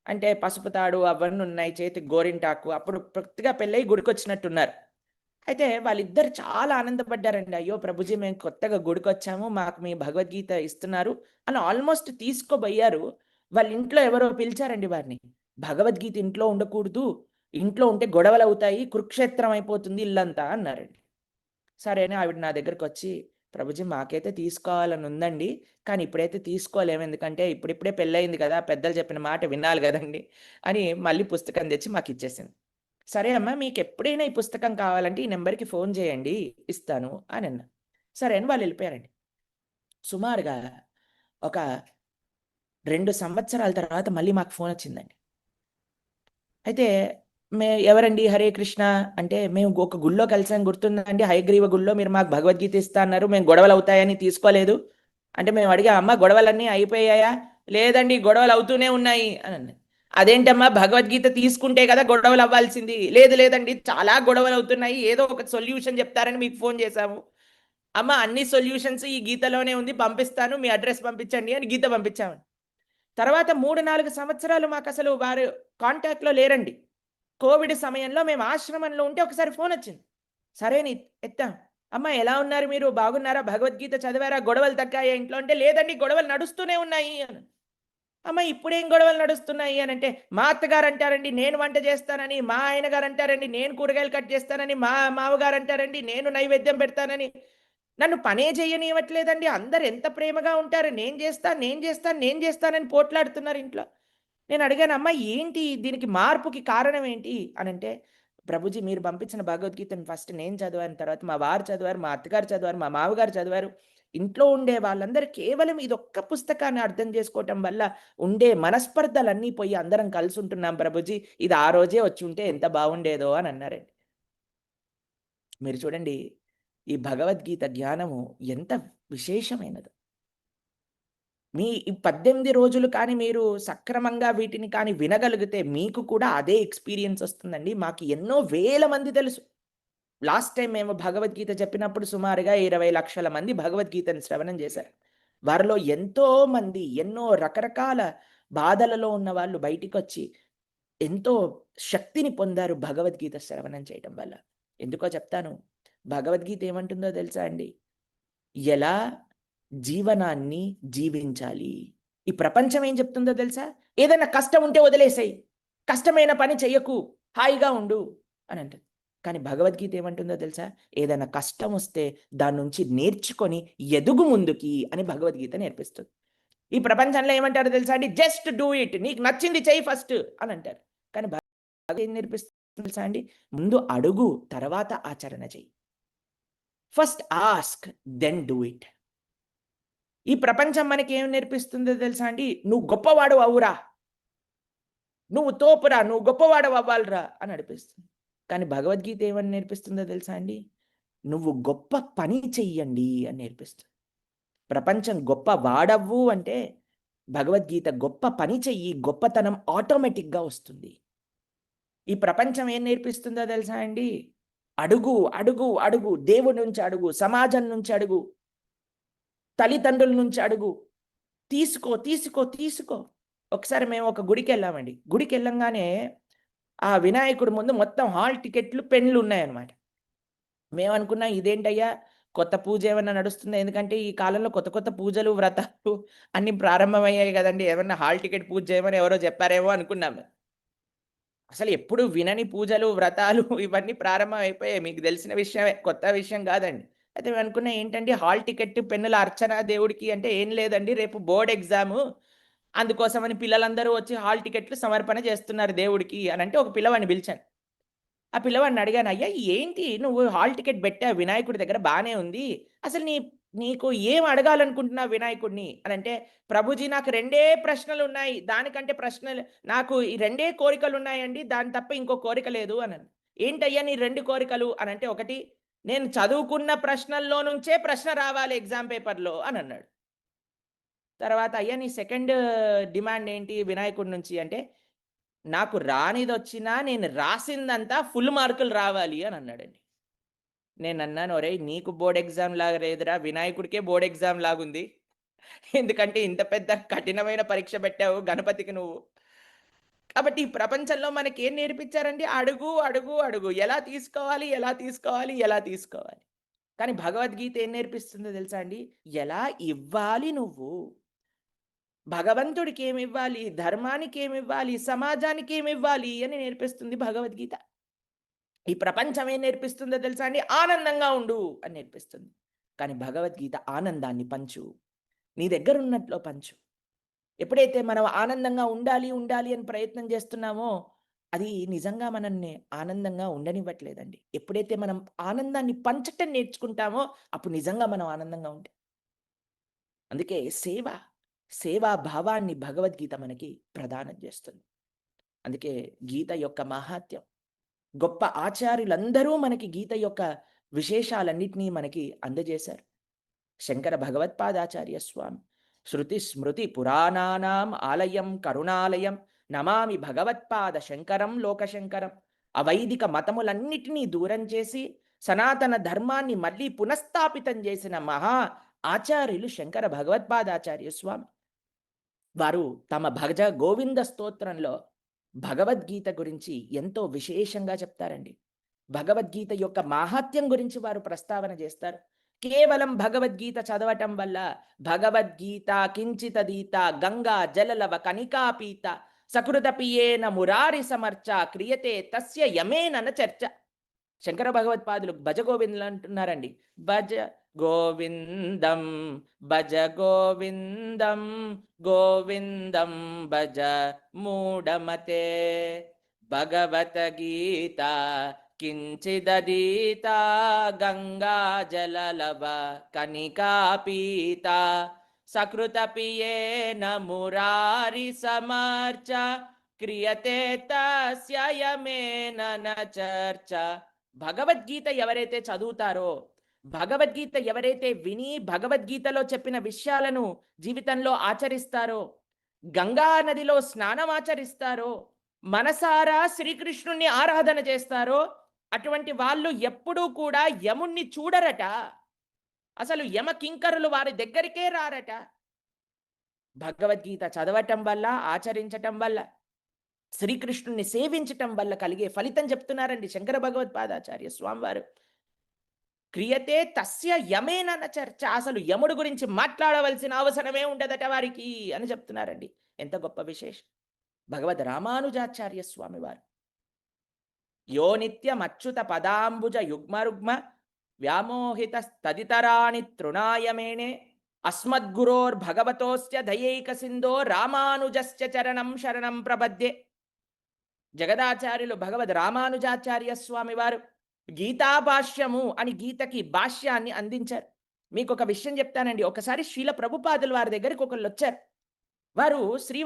అంటే పసుపు తాడు అవన్నీ ఉన్నాయి, చేతికి గోరింటాకు. అప్పుడు కొత్తగా పెళ్ళయి గుడికొచ్చినట్టున్నారు. అయితే వాళ్ళిద్దరు చాలా ఆనందపడ్డారండి. అయ్యో ప్రభుజీ, మేము కొత్తగా గుడికొచ్చాము, మాకు మీ భగవద్గీత ఇస్తున్నారు అని ఆల్మోస్ట్ తీసుకోబోయారు. వాళ్ళ ఇంట్లో ఎవరో పిలిచారండి వారిని. భగవద్గీత ఇంట్లో ఉండకూడదు, ఇంట్లో ఉంటే గొడవలు అవుతాయి, కురుక్షేత్రం అయిపోతుంది ఇల్లంతా అన్నారండి. సరే అని ఆవిడ నా దగ్గరకొచ్చి, ప్రభుజీ మాకైతే తీసుకోవాలని ఉందండి, కానీ ఇప్పుడైతే తీసుకోలేము, ఎందుకంటే ఇప్పుడిప్పుడే పెళ్ళయింది కదా, పెద్దలు చెప్పిన మాట వినాలి కదండి అని మళ్ళీ పుస్తకం తెచ్చి మాకు ఇచ్చేసింది. సరే అమ్మా, మీకు ఎప్పుడైనా ఈ పుస్తకం కావాలంటే ఈ నెంబర్కి ఫోన్ చేయండి, ఇస్తాను అని అన్నా. సరే అని వాళ్ళు వెళ్ళిపోయారండి. సుమారుగా ఒక 2 సంవత్సరాల తర్వాత మళ్ళీ మాకు ఫోన్ వచ్చిందండి. అయితే ఎవరండి హరే కృష్ణ అంటే, మేము ఒక గుళ్ళో కలిసాం గుర్తుందండి, హయగ్రీవ గుళ్ళో మీరు మాకు భగవద్గీత ఇస్తా అన్నారు, మేము గొడవలు అవుతాయని తీసుకోలేదు. అంటే మేము అడిగాం, అమ్మ గొడవలన్నీ అయిపోయాయా? లేదండి గొడవలు అవుతూనే ఉన్నాయి అని అన్నది. అదేంటమ్మా, భగవద్గీత తీసుకుంటే కదా గొడవలు అవ్వాల్సింది. లేదు లేదండి చాలా గొడవలు అవుతున్నాయి, ఏదో ఒక సొల్యూషన్ చెప్తారని మీకు ఫోన్ చేశాము. అమ్మ అన్ని సొల్యూషన్స్ ఈ గీతలోనే ఉంది, పంపిస్తాను, మీ అడ్రస్ పంపించండి అని గీత పంపించాము. తర్వాత 3-4 సంవత్సరాలు మాకు అసలు వారు కాంటాక్ట్లో లేరండి. కోవిడ్ సమయంలో మేము ఆశ్రమంలో ఉంటే ఒకసారి ఫోన్ వచ్చింది. సరే అని ఎత్తాం. అమ్మ ఎలా ఉన్నారు మీరు, బాగున్నారా, భగవద్గీత చదివారా, గొడవలు తగ్గాయా ఇంట్లో అంటే, లేదండి గొడవలు నడుస్తూనే ఉన్నాయి అని. అమ్మ ఇప్పుడేం గొడవలు నడుస్తున్నాయి అని అంటే, మా అత్తగారు అంటారండి నేను వంట చేస్తానని, మా ఆయన గారు అంటారండి నేను కూరగాయలు కట్ చేస్తానని, మా మామగారు అంటారండి నేను నైవేద్యం పెడతానని, నన్ను పనే చేయనివ్వట్లేదండి, అందరు ఎంత ప్రేమగా ఉంటారు, నేను చేస్తాను నేను చేస్తాను నేను చేస్తానని పోట్లాడుతున్నారు ఇంట్లో. నేను అడిగాను, అమ్మ ఏంటి దీనికి మార్పుకి కారణం ఏంటి అని అంటే, ప్రభుజీ మీరు పంపించిన భగవద్గీతను ఫస్ట్ నేను చదివాను, తర్వాత మా వారు చదివారు, మా అత్తగారు చదివారు, మా మామగారు చదివారు, ఇంట్లో ఉండే వాళ్ళందరూ కేవలం ఇదొక్క పుస్తకాన్ని అర్థం చేసుకోవటం వల్ల ఉండే మనస్పర్ధలన్నీ పోయి అందరం కలిసి ఉంటున్నాం ప్రభుజీ, ఇది ఆ రోజే వచ్చి ఉంటే ఎంత బాగుండేదో అని అన్నారండి. మీరు చూడండి, ఈ భగవద్గీత జ్ఞానము ఎంత విశేషమైనది. మీ ఈ 18 రోజులు కానీ మీరు సక్రమంగా వీటిని కానీ వినగలిగితే మీకు కూడా అదే ఎక్స్‌పీరియన్స్ వస్తుందండి. మాకు ఎన్నో వేల మంది తెలుసు. లాస్ట్ టైమ్ మేము భగవద్గీత చెప్పినప్పుడు సుమారుగా 20,00,000 మంది భగవద్గీతను శ్రవణం చేశారు. వారిలో ఎంతో మంది ఎన్నో రకరకాల బాధలలో ఉన్న వాళ్ళు బయటికొచ్చి ఎంతో శక్తిని పొందారు భగవద్గీత శ్రవణం చేయటం వల్ల. ఎందుకో చెప్తాను. భగవద్గీత ఏమంటుందో తెలుసా అండి? ఎలా జీవనాన్ని జీవించాలి. ఈ ప్రపంచం ఏం చెప్తుందో తెలుసా? ఏదైనా కష్టం ఉంటే వదిలేసేయి, కష్టమైన పని చెయ్యకు, హాయిగా ఉండు అని అంటది. కానీ భగవద్గీత ఏమంటుందో తెలుసా? ఏదైనా కష్టం వస్తే దాని నుంచి నేర్చుకొని ఎదుగు ముందుకి అని భగవద్గీత నేర్పిస్తుంది. ఈ ప్రపంచంలో ఏమంటారో తెలుసా అండి? జస్ట్ డూ ఇట్, నీకు నచ్చింది చెయ్యి ఫస్ట్ అని అంటారు. కానీ భగవద్గీత ఏం నేర్పిస్తుంది తెలుసా అండి? ముందు అడుగు, తర్వాత ఆచరణ చెయ్యి. First ask then do it. ఈ ప్రపంచం మనకేం నేర్పిస్తుందో తెలుసా అండి? నువ్వు గొప్పవాడు అవురా, నువ్వు తోపురా, నువ్వు గొప్పవాడవు అవ్వాలిరా అని నడిపిస్తుంది. కానీ భగవద్గీత ఏమని నేర్పిస్తుందో తెలుసా అండి? నువ్వు గొప్ప పని చెయ్యండి అని నేర్పిస్తుంది. ప్రపంచం గొప్ప వాడవ్వు అంటే భగవద్గీత గొప్ప పని చెయ్యి, గొప్పతనం ఆటోమేటిక్‌గా వస్తుంది. ఈ ప్రపంచం ఏం నేర్పిస్తుందో తెలుసా అండి? అడుగు, అడుగు, అడుగు, దేవుడి నుంచి అడుగు, సమాజం నుంచి అడుగు, తల్లిదండ్రుల నుంచి అడుగు, తీసుకో, తీసుకో, తీసుకో. ఒకసారి మేము ఒక గుడికెళ్ళామండి. గుడికెళ్ళంగానే ఆ వినాయకుడి ముందు మొత్తం హాల్ టికెట్లు, పెన్నులు ఉన్నాయన్నమాట. మేమనుకున్నాం ఇదేంటయ్యా కొత్త పూజ ఏమన్నా నడుస్తుందా? ఎందుకంటే ఈ కాలంలో కొత్త కొత్త పూజలు, వ్రతాలు అన్నీ ప్రారంభమయ్యాయి గదండీ! ఏమన్నా హాల్ టికెట్ పూజ చేయమని ఎవరో చెప్పారేమో అనుకున్నాం. అసలు ఎప్పుడు వినని పూజలు, వ్రతాలు ఇవన్నీ ప్రారంభం అయిపోయాయి. మీకు తెలిసిన విషయమే, కొత్త విషయం గాదండి. అయితే మేమనుకున్నాం ఏంటండి హాల్ టికెట్, పెన్నుల అర్చన దేవుడికి అంటే, ఏం లేదండి రేపు బోర్డ్ ఎగ్జాము, అందుకోసమని పిల్లలందరూ వచ్చి హాల్ టికెట్లు సమర్పణ చేస్తున్నారు దేవుడికి అనంటే ఒక పిల్లవాడిని పిలిచాను. ఆ పిల్లవాడిని అడిగాను, "అయ్యా ఏంటి నువ్వు హాల్ టికెట్ పెట్టావు వినాయకుడి దగ్గర బానే ఉంది. అసలు నీకు ఏం అడగాలనుకుంటున్నావు వినాయకుడిని" అనంటే, "ప్రభుజీ నాకు 2 ప్రశ్నలున్నాయి. దానికంటే ప్రశ్నలు నాకు ఈ 2 కోరికలున్నాయండి. దాని తప్ప ఇంకో కోరిక లేదు" అన్నాను. "ఏంటయ్యా నీ 2 కోరికలు" అనంటే, "ఒకటి నేను చదువుకున్న ప్రశ్నల్లో నుంచే ప్రశ్న రావాలి ఎగ్జామ్ పేపర్‌లో" అనన్నాడు. తర్వాత, "అయ్యా నీ సెకండ్ డిమాండ్ ఏంటి వినాయకుడి నుంచి" అంటే, "నాకు రానిదొచ్చినా నేను రాసిందంతా ఫుల్ మార్కులు రావాలి" అని అన్నాడండి. నేనన్నాను, "ఒరేయ్! నీకు బోర్డ్ ఎగ్జామ్ లాగా లేదురా, వినాయకుడికే బోర్డ్ ఎగ్జామ్ లాగుంది. ఎందుకంటే ఇంత పెద్ద కఠినమైన పరీక్ష పెట్టావు గణపతికి నువ్వు. కాబట్టి ఈ ప్రపంచంలో మనకేం నేర్పించారండి? అడుగు, అడుగు, అడుగు. ఎలా తీసుకోవాలి? ఎలా తీసుకోవాలి? ఎలా తీసుకోవాలి? కానీ భగవద్గీత ఏం నేర్పిస్తుందో తెలుసా అండి? ఎలా ఇవ్వాలి నువ్వు? భగవంతుడికేమివ్వాలి? ధర్మానికేమివ్వాలి? సమాజానికేమివ్వాలి? అని నేర్పిస్తుంది భగవద్గీత. ఈ ప్రపంచం ఏం నేర్పిస్తుందో తెలుసా అండి? ఆనందంగా ఉండు అని నేర్పిస్తుంది. కానీ భగవద్గీత ఆనందాన్ని పంచు. నీ దగ్గరున్నట్లో పంచు. ఎప్పుడైతే మనం ఆనందంగా ఉండాలి, ఉండాలి అని ప్రయత్నం చేస్తున్నామో, అది నిజంగా మనల్ని ఆనందంగా ఉండనివ్వట్లేదండి. ఎప్పుడైతే మనం ఆనందాన్ని పంచటం నేర్చుకుంటామో, అప్పుడు నిజంగా మనం ఆనందంగా ఉంటాం. అందుకే సేవా భావాన్ని భగవద్గీత మనకి ప్రదానం చేస్తుంది. అందుకే గీత యొక్క మహాత్యం. గొప్ప ఆచార్యులందరూ మనకి గీత యొక్క విశేషాలన్నిటినీ మనకి అందజేశారు. శంకర భగవత్పాదాచార్య స్వామి శృతి స్మృతి పురాణానాం ఆలయం కరుణాలయం నమామి భగవత్పాద శంకరం లోకశంకరం. అవైదిక మతములన్నిటినీ దూరం చేసి సనాతన ధర్మాన్ని మళ్ళీ పునఃస్థాపితం చేసిన మహా ఆచార్యులు శంకర భగవత్పాదాచార్య స్వామి. వారు తమ భజ గోవింద స్తోత్రంలో భగవద్గీత గురించి ఎంతో విశేషంగా చెప్తారండి. భగవద్గీత యొక్క మాహాత్యం గురించి వారు ప్రస్తావన చేస్తారు. కేవలం భగవద్గీత చదవటం వల్ల భగవద్గీత కించితదీత గంగా జలలవ కనికాపీత సకృతపియేన మురారి సమర్చ క్రియతే తస్య యమేనన చర్చ. శంకర భగవత్పాదులు భజ గోవిందులు అంటున్నారండి. భజ గోవిందం భజ గోవిందం గోవిందం భజ మూఢమతే భగవత గీత కించిదీత గంగా జలలవ కనికాపీత సకృతపియేన మురారి సమర్చ క్రియతే తస్య యమేన చర్చ. భగవద్గీత ఎవరైతే చదువుతారో, భగవద్గీత ఎవరైతే విని భగవద్గీతలో చెప్పిన విషయాలను జీవితంలో ఆచరిస్తారో, గంగా నదిలో స్నానం ఆచరిస్తారో, మనసారా శ్రీకృష్ణుణ్ణి ఆరాధన చేస్తారో, అటువంటి వాళ్ళు ఎప్పుడూ కూడా యముణ్ణి చూడరట. అసలు యమ కింకరులు వారి దగ్గరికే రారట. భగవద్గీత చదవటం వల్ల, ఆచరించటం వల్ల, శ్రీకృష్ణుని సేవించటం వల్ల కలిగే ఫలితం చెప్తున్నారండి శంకర భగవత్పాదాచార్య స్వామివారు. క్రియతే తస్య యమేనన చర్చ. అసలు యముడు గురించి మాట్లాడవలసిన అవసరమే ఉండదట వారికి అని చెప్తున్నారండి. ఎంత గొప్ప విశేషం. భగవద్ రామానుజాచార్య స్వామివారు యో నిత్యమచ్యుత పదాంబుజ యుగ్మరుగ్మ వ్యామోహిత తదితరాణి తృణాయమేనే అస్మద్గురోర్భగవతోస్య దయైక సింధో రామానుజస్య చరణం శరణం ప్రపద్యే. జగదాచార్యులు భగవద్ రామానుజాచార్య స్వామి వారు గీతాభాష్యము అని గీతకి భాష్యాన్ని అందించారు. మీకు ఒక విషయం చెప్తానండి. ఒకసారి శ్రీల ప్రభుపాదులు వారి దగ్గరికి ఒకళ్ళు వచ్చారు. వారు శ్రీ